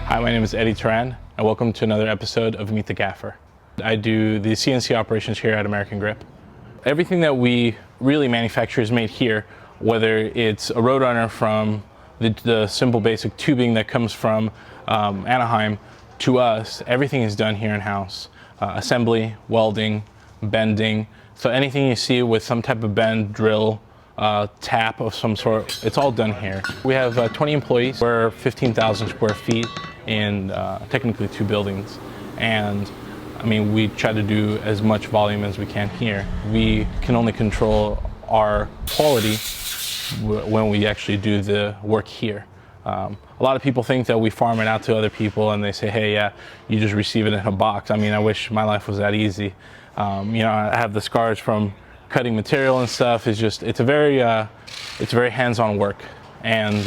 Hi, my name is Eddie Turan, and welcome to another episode of Meet the Gaffer. I do the CNC operations here at American Grip. Everything that we really manufacture is made here, whether it's a Roadrunner from the simple basic tubing that comes from Anaheim to us. Everything is done here in-house. Assembly, welding, bending. So anything you see with some type of bend, drill, tap of some sort, it's all done here. We have 20 employees. We're 15,000 square feet in technically 2 buildings. And I mean, we try to do as much volume as we can here. We can only control our quality when we actually do the work here. A lot of people think that we farm it out to other people and they say, hey, yeah, you just receive it in a box. I mean, I wish my life was that easy. You know, I have the scars from cutting material and stuff. It's a very hands-on work. And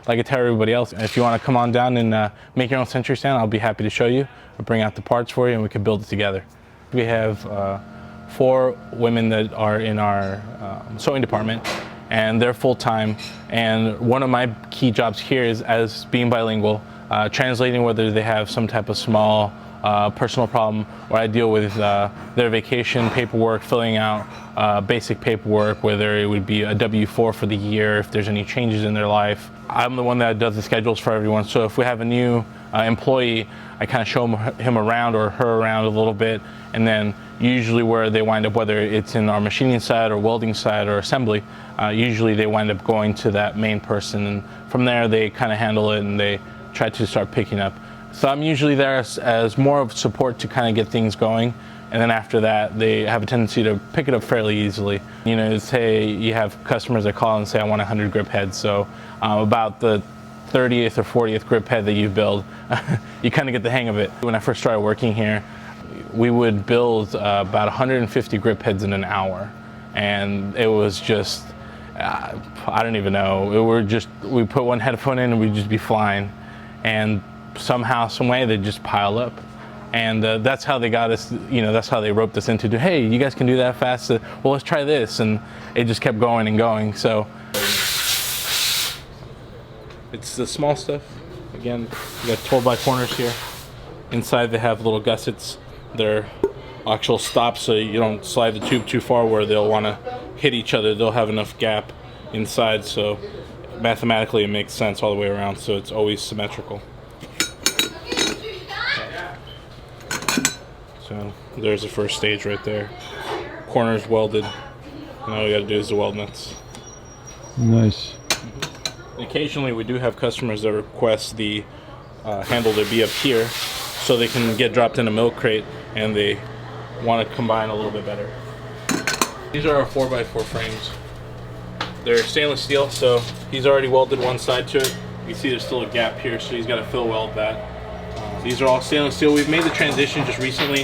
like I tell everybody else, if you want to come on down and make your own century stand, I'll be happy to show you or bring out the parts for you and we can build it together. We have 4 women that are in our sewing department, and they're full-time. And one of my key jobs here is, as being bilingual, translating whether they have some type of small personal problem, or I deal with their vacation paperwork, filling out basic paperwork, whether it would be a W-4 for the year, if there's any changes in their life. I'm the one that does the schedules for everyone, so if we have a new employee, I kind of show him around or her around a little bit, and then usually where they wind up, whether it's in our machining side or welding side or assembly, usually they wind up going to that main person, and from there they kind of handle it and they try to start picking up. So I'm usually there as more of support to kind of get things going, and then after that they have a tendency to pick it up fairly easily. You know, say you have customers that call and say, I want 100 grip heads, so about the 30th or 40th grip head that you build, you kind of get the hang of it. When I first started working here, we would build about 150 grip heads in an hour, and it was just, I don't even know, we put one headphone in and we'd just be flying, and somehow, some way, they just pile up. And that's how they got us, you know, that's how they roped us into, hey, you guys can do that fast? Well, let's try this. And it just kept going and going. So it's the small stuff. Again, you got 12 by corners here. Inside they have little gussets. They're actual stops so you don't slide the tube too far where they'll want to hit each other. They'll have enough gap inside, so mathematically it makes sense all the way around, so it's always symmetrical. So there's the first stage right there. Corners welded. Now all we gotta do is the weld nuts. Nice. And occasionally we do have customers that request the handle to be up here so they can get dropped in a milk crate and they want to combine a little bit better. These are our 4x4 frames. They're stainless steel, so he's already welded one side to it. You see there's still a gap here, so he's got to fill weld that. These are all stainless steel. We've made the transition just recently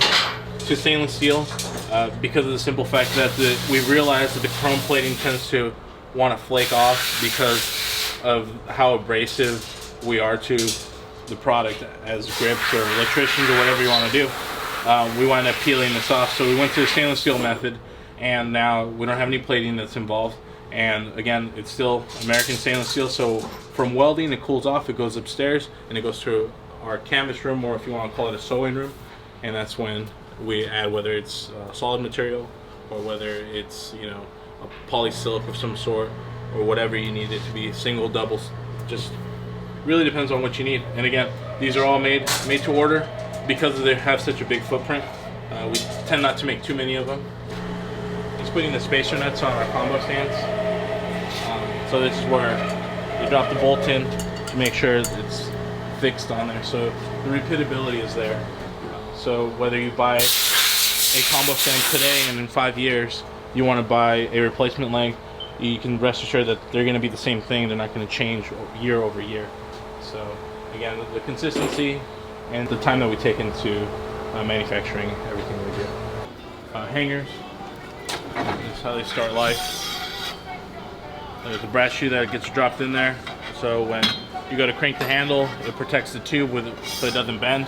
to stainless steel because of the simple fact that we've realized that the chrome plating tends to want to flake off because of how abrasive we are to the product as grips or electricians or whatever you want to do. We wind up peeling this off, so we went to the stainless steel method, and now we don't have any plating that's involved. And again, it's still American stainless steel, so from welding it cools off, it goes upstairs and it goes to our canvas room, or if you want to call it a sewing room, and that's when we add whether it's solid material or whether it's, you know, a polysilk of some sort or whatever you need it to be, single, doubles, just really depends on what you need. And again, these are all made to order because they have such a big footprint. We tend not to make too many of them. Just putting the spacer nuts on our combo stands. So this is where you drop the bolt in to make sure it's fixed on there, so the repeatability is there. So whether you buy a combo stand today and in 5 years you want to buy a replacement leg, you can rest assured that they're going to be the same thing. They're not going to change year over year. So again, the consistency and the time that we take into manufacturing everything we do. Hangers, that's how they start life. There's a brass shoe that gets dropped in there, so when you go to crank the handle, it protects the tube so it doesn't bend.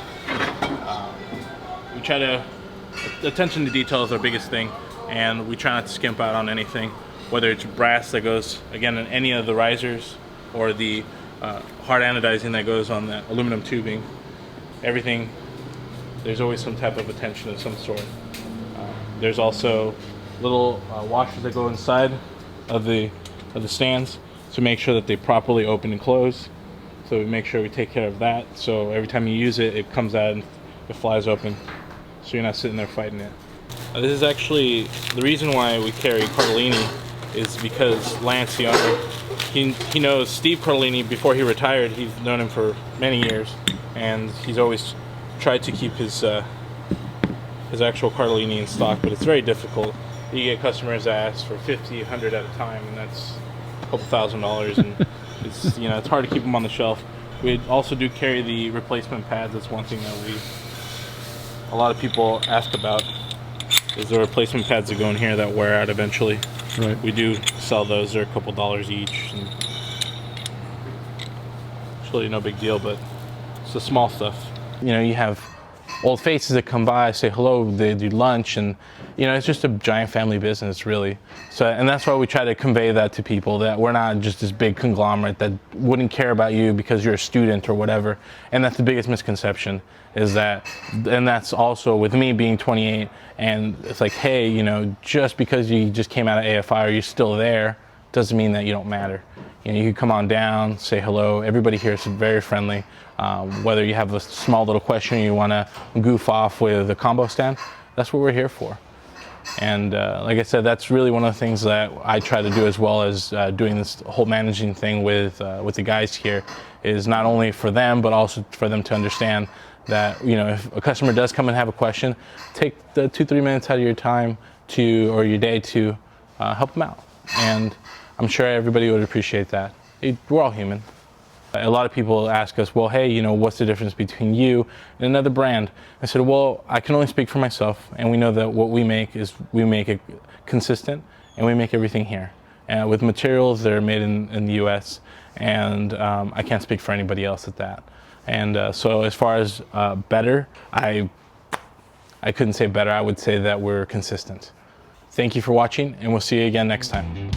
We try to, attention to detail is our biggest thing, and we try not to skimp out on anything, whether it's brass that goes, again, in any of the risers or the hard anodizing that goes on that aluminum tubing. Everything, there's always some type of attention of some sort. There's also little washers that go inside of the stands to make sure that they properly open and close. So we make sure we take care of that. So every time you use it, it comes out and it flies open. So you're not sitting there fighting it. This is actually the reason why we carry Cardellini, is because Lance, the owner, he knows Steve Cardellini before he retired. He's known him for many years, and he's always tried to keep his actual Cardellini in stock, but it's very difficult. You get customers that ask for 50, 100 at a time, and that's a couple $1,000, and it's, you know, it's hard to keep them on the shelf. We also do carry the replacement pads. That's one thing that a lot of people ask about, is the replacement pads that go in here that wear out eventually. Right. We do sell those. They're a couple dollars each. And it's really no big deal, but it's the small stuff. You know, you have old faces that come by, say hello, they do lunch, and you know, it's just a giant family business, really. So, and that's why we try to convey that to people, that we're not just this big conglomerate that wouldn't care about you because you're a student or whatever. And that's the biggest misconception, is that, and that's also with me being 28, and it's like, hey, you know, just because you just came out of AFI or you're still there doesn't mean that you don't matter. You know, you can come on down, say hello. Everybody here is very friendly. Whether you have a small little question or you want to goof off with a combo stand, that's what we're here for. And like I said, that's really one of the things that I try to do, as well as doing this whole managing thing with the guys here, is not only for them, but also for them to understand that, you know, if a customer does come and have a question, take the 2-3 minutes out of your time or your day to help them out. And I'm sure everybody would appreciate that. We're all human. A lot of people ask us, well, hey, you know, what's the difference between you and another brand? I said, well, I can only speak for myself, and we know that what we make is, we make it consistent, and we make everything here. And with materials that are made in the US, and I can't speak for anybody else at that. And so as far as better, I couldn't say better. I would say that we're consistent. Thank you for watching, and we'll see you again next time.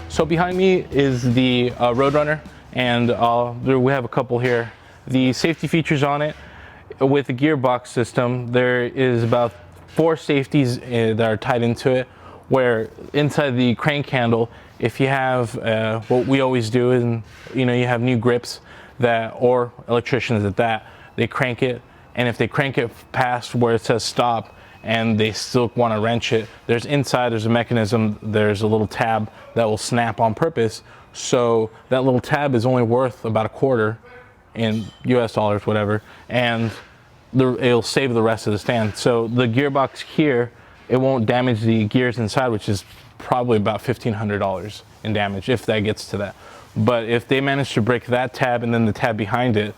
So behind me is the Roadrunner, and we have a couple here. The safety features on it, with the gearbox system, there is about 4 safeties that are tied into it, where inside the crank handle, if you have what we always do, and you know, you have new grips that, or electricians at that, they crank it, and if they crank it past where it says stop and they still want to wrench it, there's a mechanism, there's a little tab that will snap on purpose. So that little tab is only worth about $0.25 in US dollars, whatever, and it'll save the rest of the stand. So the gearbox here, it won't damage the gears inside, which is probably about $1,500 in damage, if that gets to that. But if they manage to break that tab and then the tab behind it,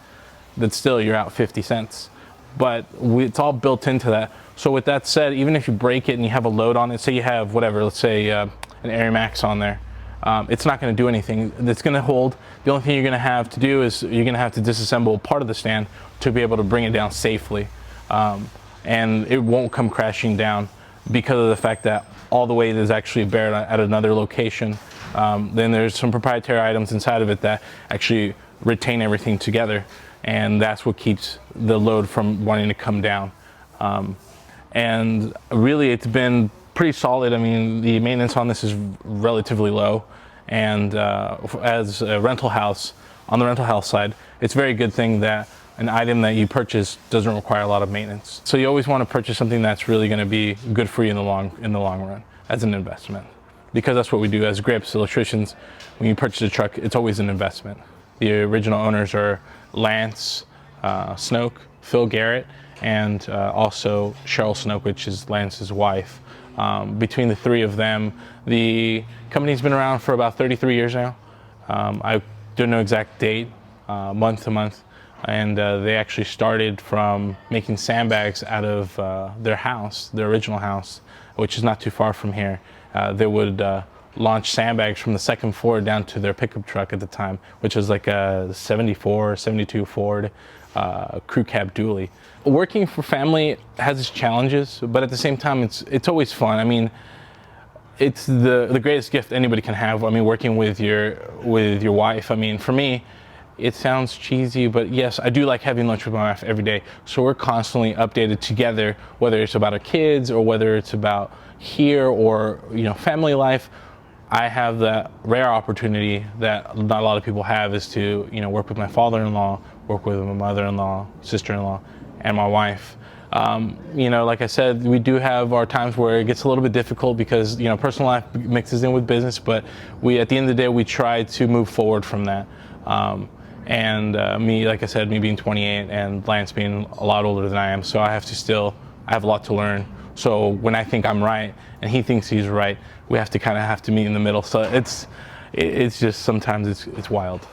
then still you're out 50 cents. But it's all built into that. So with that said, even if you break it and you have a load on it, say you have whatever, let's say an Air Max on there, it's not going to do anything. It's going to hold. The only thing you're going to have to do is you're going to have to disassemble part of the stand to be able to bring it down safely. And it won't come crashing down because of the fact that all the weight is actually buried at another location. Then there's some proprietary items inside of it that actually retain everything together, and that's what keeps the load from wanting to come down. And really, it's been pretty solid. I mean, the maintenance on this is relatively low, and as a rental house, on the rental house side, it's a very good thing that an item that you purchase doesn't require a lot of maintenance. So you always want to purchase something that's really going to be good for you in the long run as an investment, because that's what we do as grips electricians. When you purchase a truck, it's always an investment. The original owners are Lance Snoke, Phil Garrett, and also Cheryl Snoke, which is Lance's wife. Between the 3 of them, the company's been around for about 33 years now. I don't know exact date, month to month, and they actually started from making sandbags out of their house, their original house, which is not too far from here. They would launch sandbags from the second floor down to their pickup truck at the time, which was like a 74, 72 Ford crew cab dually. Working for family has its challenges, but at the same time, it's always fun. I mean, it's the greatest gift anybody can have. I mean, working with your wife. I mean, for me, it sounds cheesy, but yes, I do like having lunch with my wife every day. So we're constantly updated together, whether it's about our kids or whether it's about here or, you know, family life. I have that rare opportunity that not a lot of people have, is to, you know, work with my father-in-law, work with my mother-in-law, sister-in-law, and my wife. You know, like I said, we do have our times where it gets a little bit difficult because, you know, personal life mixes in with business, but at the end of the day, we try to move forward from that. Me, like I said, me being 28 and Lance being a lot older than I am, so I have a lot to learn. So when I think I'm right and he thinks he's right, we have to meet in the middle. So it's just sometimes it's wild.